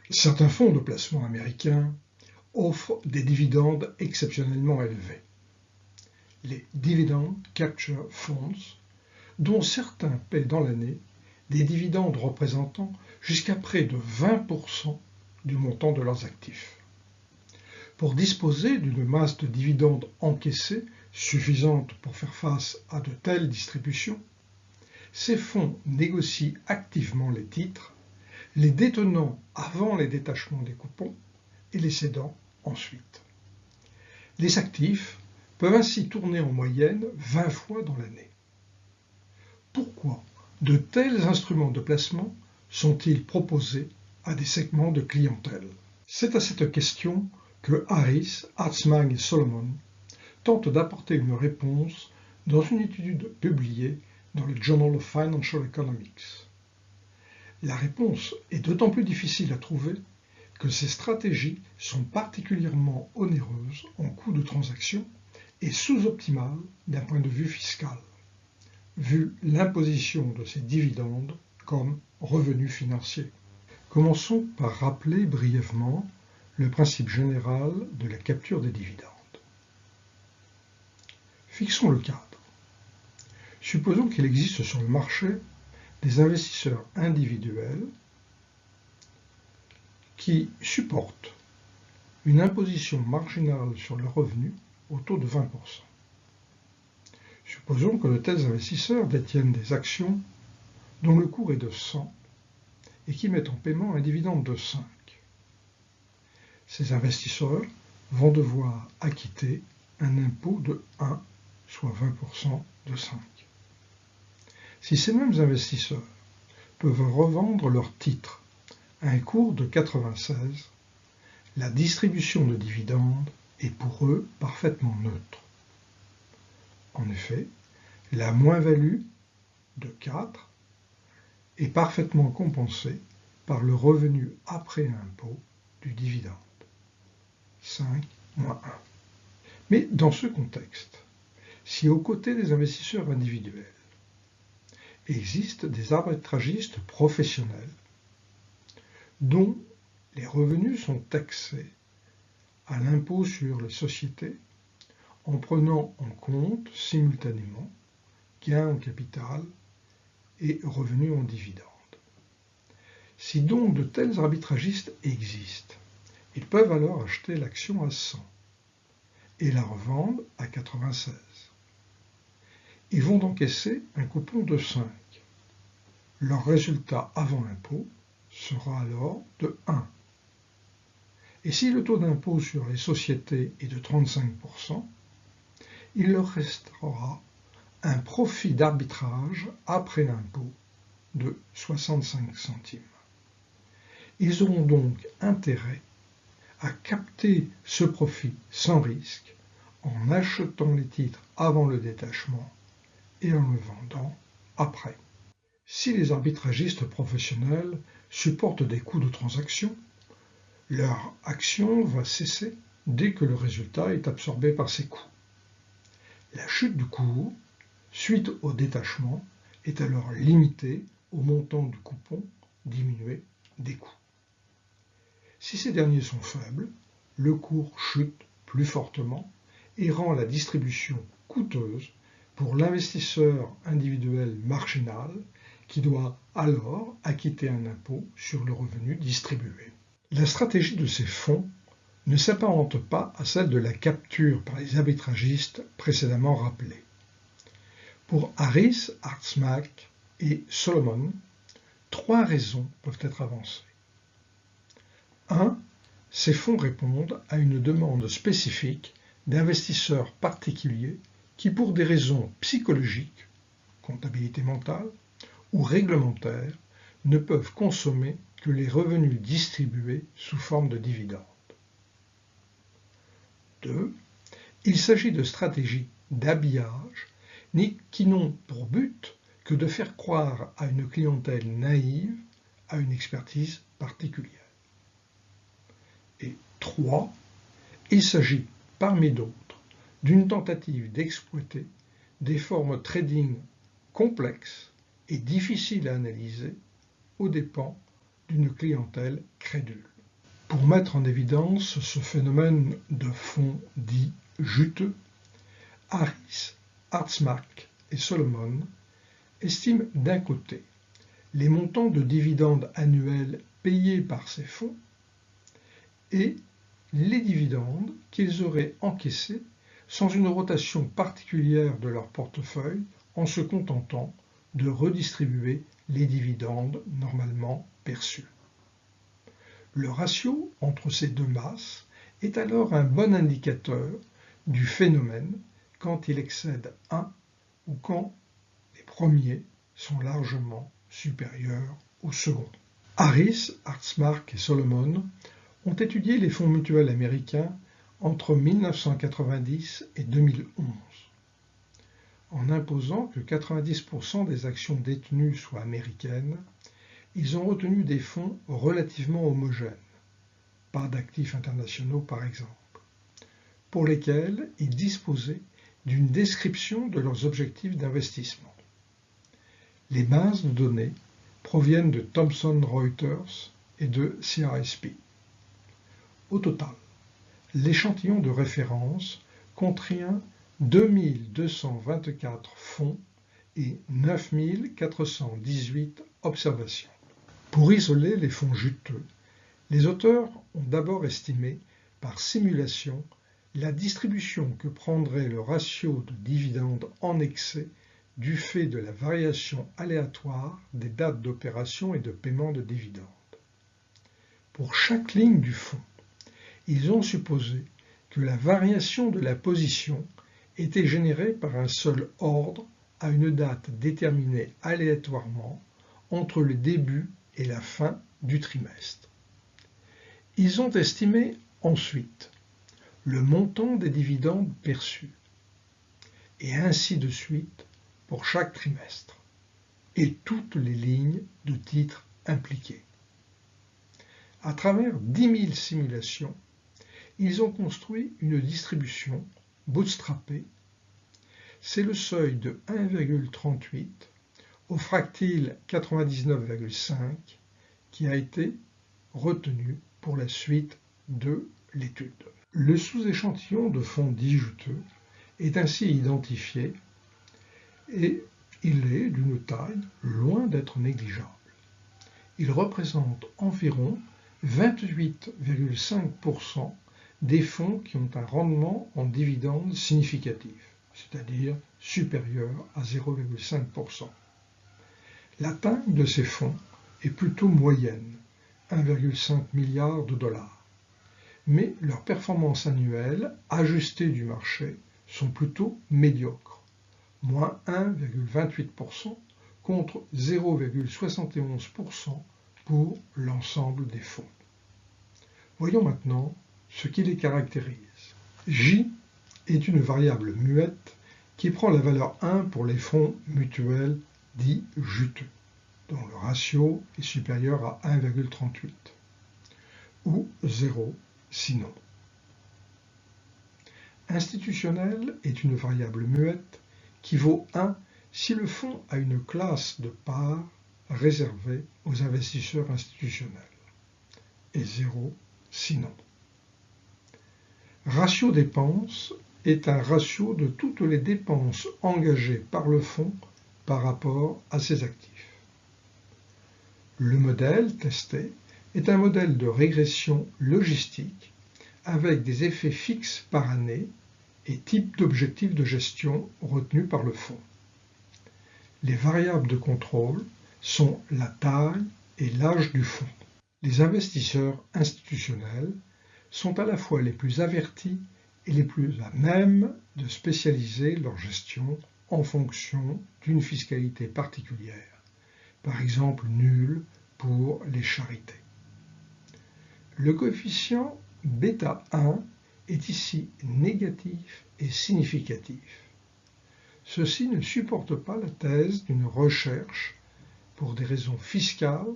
Certains fonds de placement américains offrent des dividendes exceptionnellement élevés. Les Dividend Capture Funds, dont certains paient dans l'année des dividendes représentant jusqu'à près de 20% du montant de leurs actifs. Pour disposer d'une masse de dividendes encaissés suffisante pour faire face à de telles distributions, ces fonds négocient activement les titres, les détenant avant les détachements des coupons et les cédant ensuite. Les actifs peuvent ainsi tourner en moyenne 20 fois dans l'année. Pourquoi de tels instruments de placement sont-ils proposés à des segments de clientèle? C'est à cette question que Harris, Hartzmark et Solomon tentent d'apporter une réponse dans une étude publiée dans le Journal of Financial Economics. La réponse est d'autant plus difficile à trouver que ces stratégies sont particulièrement onéreuses en coût de transaction et sous-optimales d'un point de vue fiscal, vu l'imposition de ces dividendes comme revenus financiers. Commençons par rappeler brièvement le principe général de la capture des dividendes. Fixons le cadre. Supposons qu'il existe sur le marché des investisseurs individuels qui supportent une imposition marginale sur leurs revenus au taux de 20%. Supposons que de tels investisseurs détiennent des actions dont le cours est de 100 et qui mettent en paiement un dividende de 5. Ces investisseurs vont devoir acquitter un impôt de 1, soit 20% de 5. Si ces mêmes investisseurs peuvent revendre leurs titres à un cours de 96, la distribution de dividendes est pour eux parfaitement neutre. En effet, la moins-value de 4 est parfaitement compensée par le revenu après impôt du dividende, 5 moins 1. Mais dans ce contexte, si aux côtés des investisseurs individuels existent des arbitragistes professionnels dont les revenus sont taxés à l'impôt sur les sociétés en prenant en compte simultanément gains en capital et revenus en dividendes. Si donc de tels arbitragistes existent, ils peuvent alors acheter l'action à 100 et la revendre à 96. Ils vont encaisser un coupon de 5. Leur résultat avant l'impôt sera alors de 1. Et si le taux d'impôt sur les sociétés est de 35%, il leur restera un profit d'arbitrage après l'impôt de 65 centimes. Ils auront donc intérêt à capter ce profit sans risque en achetant les titres avant le détachement et en le vendant après. Si les arbitragistes professionnels supportent des coûts de transaction, leur action va cesser dès que le résultat est absorbé par ces coûts. La chute du cours, suite au détachement, est alors limitée au montant du coupon diminué des coûts. Si ces derniers sont faibles, le cours chute plus fortement et rend la distribution coûteuse pour l'investisseur individuel marginal qui doit alors acquitter un impôt sur le revenu distribué. La stratégie de ces fonds ne s'apparente pas à celle de la capture par les arbitragistes précédemment rappelés. Pour Harris, Hartzmark et Solomon, 3 raisons peuvent être avancées. 1. Ces fonds répondent à une demande spécifique d'investisseurs particuliers qui, pour des raisons psychologiques, comptabilité mentale, ou réglementaires, ne peuvent consommer que les revenus distribués sous forme de dividendes. 2. Il s'agit de stratégies d'habillage qui n'ont pour but que de faire croire à une clientèle naïve à une expertise particulière. Et 3. Il s'agit, parmi d'autres, d'une tentative d'exploiter des formes trading complexes et difficile à analyser aux dépens d'une clientèle crédule. Pour mettre en évidence ce phénomène de fonds dit juteux, Harris, Hartzmark et Solomon estiment d'un côté les montants de dividendes annuels payés par ces fonds et les dividendes qu'ils auraient encaissés sans une rotation particulière de leur portefeuille en se contentant de redistribuer les dividendes normalement perçus. Le ratio entre ces deux masses est alors un bon indicateur du phénomène quand il excède 1 ou quand les premiers sont largement supérieurs aux seconds. Harris, Hartzmark et Solomon ont étudié les fonds mutuels américains entre 1990 et 2011. En imposant que 90% des actions détenues soient américaines, ils ont retenu des fonds relativement homogènes, pas d'actifs internationaux par exemple, pour lesquels ils disposaient d'une description de leurs objectifs d'investissement. Les bases de données proviennent de Thomson Reuters et de CRSP. Au total, l'échantillon de référence contient 2224 fonds et 9418 observations. Pour isoler les fonds juteux, les auteurs ont d'abord estimé par simulation la distribution que prendrait le ratio de dividendes en excès du fait de la variation aléatoire des dates d'opération et de paiement de dividendes. Pour chaque ligne du fonds, ils ont supposé que la variation de la position était générée par un seul ordre à une date déterminée aléatoirement entre le début et la fin du trimestre. Ils ont estimé ensuite le montant des dividendes perçus, et ainsi de suite pour chaque trimestre, et toutes les lignes de titres impliquées. À travers 10 000 simulations, ils ont construit une distribution bootstrappée. C'est le seuil de 1,38 au fractile 99,5 qui a été retenu pour la suite de l'étude. Le sous-échantillon de fonds dits juteux est ainsi identifié et il est d'une taille loin d'être négligeable. Il représente environ 28,5% des fonds qui ont un rendement en dividendes significatif, c'est-à-dire supérieur à 0,5%. La taille de ces fonds est plutôt moyenne, 1,5 milliard de dollars, mais leurs performances annuelles ajustées du marché sont plutôt médiocres, moins 1,28% contre 0,71% pour l'ensemble des fonds. Voyons maintenant ce qui les caractérise. J est une variable muette qui prend la valeur 1 pour les fonds mutuels dits juteux, dont le ratio est supérieur à 1,38, ou 0 sinon. Institutionnel est une variable muette qui vaut 1 si le fonds a une classe de parts réservée aux investisseurs institutionnels, et 0 sinon. Ratio dépenses est un ratio de toutes les dépenses engagées par le fonds par rapport à ses actifs. Le modèle testé est un modèle de régression logistique avec des effets fixes par année et type d'objectifs de gestion retenus par le fonds. Les variables de contrôle sont la taille et l'âge du fonds. Les investisseurs institutionnels sont à la fois les plus avertis et les plus à même de spécialiser leur gestion en fonction d'une fiscalité particulière, par exemple nulle pour les charités. Le coefficient bêta 1 est ici négatif et significatif. Ceci ne supporte pas la thèse d'une recherche pour des raisons fiscales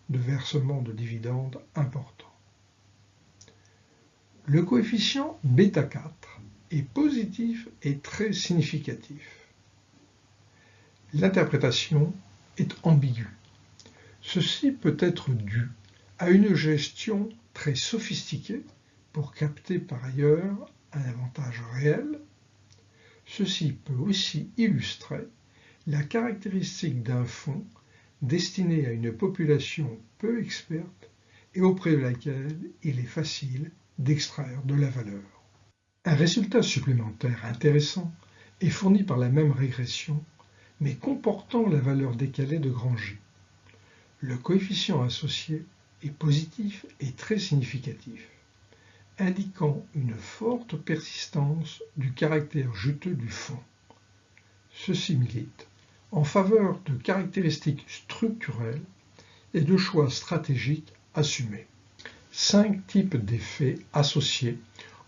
de versement de dividendes importants. Le coefficient bêta 4 est positif et très significatif. L'interprétation est ambiguë. Ceci peut être dû à une gestion très sophistiquée pour capter par ailleurs un avantage réel. Ceci peut aussi illustrer la caractéristique d'un fonds destiné à une population peu experte et auprès de laquelle il est facile d'extraire de la valeur. Un résultat supplémentaire intéressant est fourni par la même régression, mais comportant la valeur décalée de grand J. Le coefficient associé est positif et très significatif, indiquant une forte persistance du caractère juteux du fonds. Ceci milite en faveur de caractéristiques structurelles et de choix stratégiques assumés. 5 types d'effets associés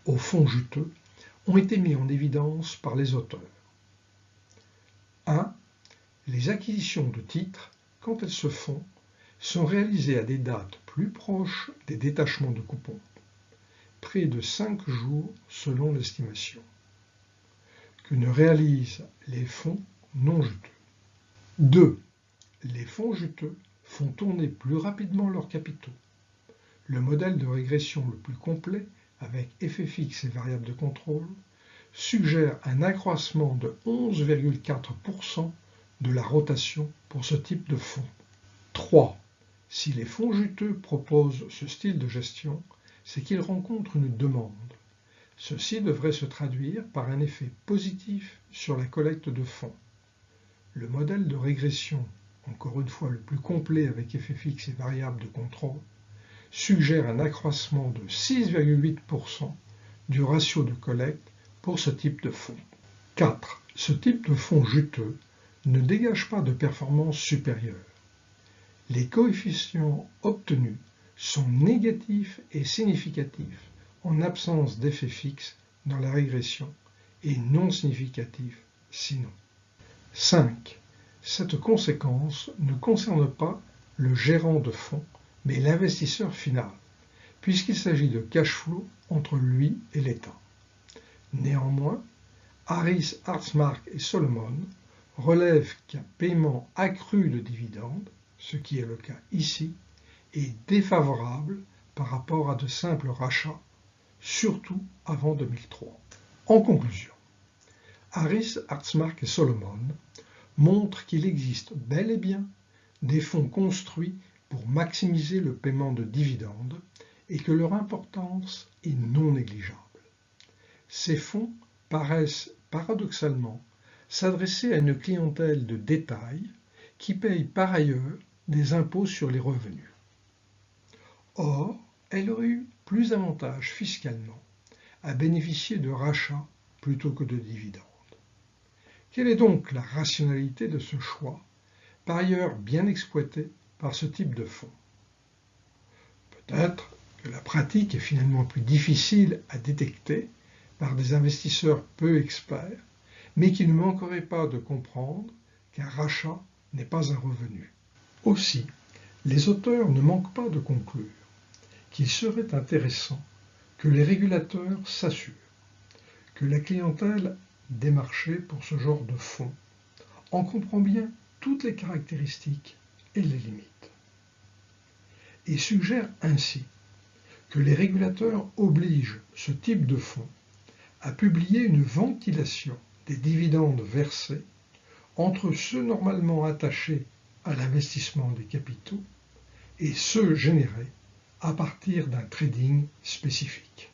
au fonds juteux ont été mis en évidence par les auteurs. 1. Les acquisitions de titres, quand elles se font, sont réalisées à des dates plus proches des détachements de coupons, près de 5 jours selon l'estimation, que ne réalisent les fonds non juteux. 2. Les fonds juteux font tourner plus rapidement leurs capitaux. Le modèle de régression le plus complet, avec effet fixe et variable de contrôle, suggère un accroissement de 11,4% de la rotation pour ce type de fonds. 3. Si les fonds juteux proposent ce style de gestion, c'est qu'ils rencontrent une demande. Ceci devrait se traduire par un effet positif sur la collecte de fonds. Le modèle de régression, encore une fois le plus complet avec effet fixe et variable de contrôle, suggère un accroissement de 6,8% du ratio de collecte pour ce type de fonds. 4. Ce type de fonds juteux ne dégage pas de performance supérieure. Les coefficients obtenus sont négatifs et significatifs en absence d'effet fixe dans la régression et non significatifs sinon. 5. Cette conséquence ne concerne pas le gérant de fonds, mais l'investisseur final, puisqu'il s'agit de cash flow entre lui et l'État. Néanmoins, Harris, Hartzmark et Solomon relèvent qu'un paiement accru de dividendes, ce qui est le cas ici, est défavorable par rapport à de simples rachats, surtout avant 2003. En conclusion, Harris, Hartzmark et Solomon montrent qu'il existe bel et bien des fonds construits pour maximiser le paiement de dividendes et que leur importance est non négligeable. Ces fonds paraissent paradoxalement s'adresser à une clientèle de détail qui paye par ailleurs des impôts sur les revenus. Or, elle aurait eu plus d'avantages fiscalement à bénéficier de rachats plutôt que de dividendes. Quelle est donc la rationalité de ce choix, par ailleurs bien exploité par ce type de fonds? Peut-être que la pratique est finalement plus difficile à détecter par des investisseurs peu experts, mais qui ne manqueraient pas de comprendre qu'un rachat n'est pas un revenu. Aussi, les auteurs ne manquent pas de conclure qu'il serait intéressant que les régulateurs s'assurent que la clientèle des marchés pour ce genre de fonds en comprend bien toutes les caractéristiques et les limites, et suggèrent ainsi que les régulateurs obligent ce type de fonds à publier une ventilation des dividendes versés entre ceux normalement attachés à l'investissement des capitaux et ceux générés à partir d'un trading spécifique.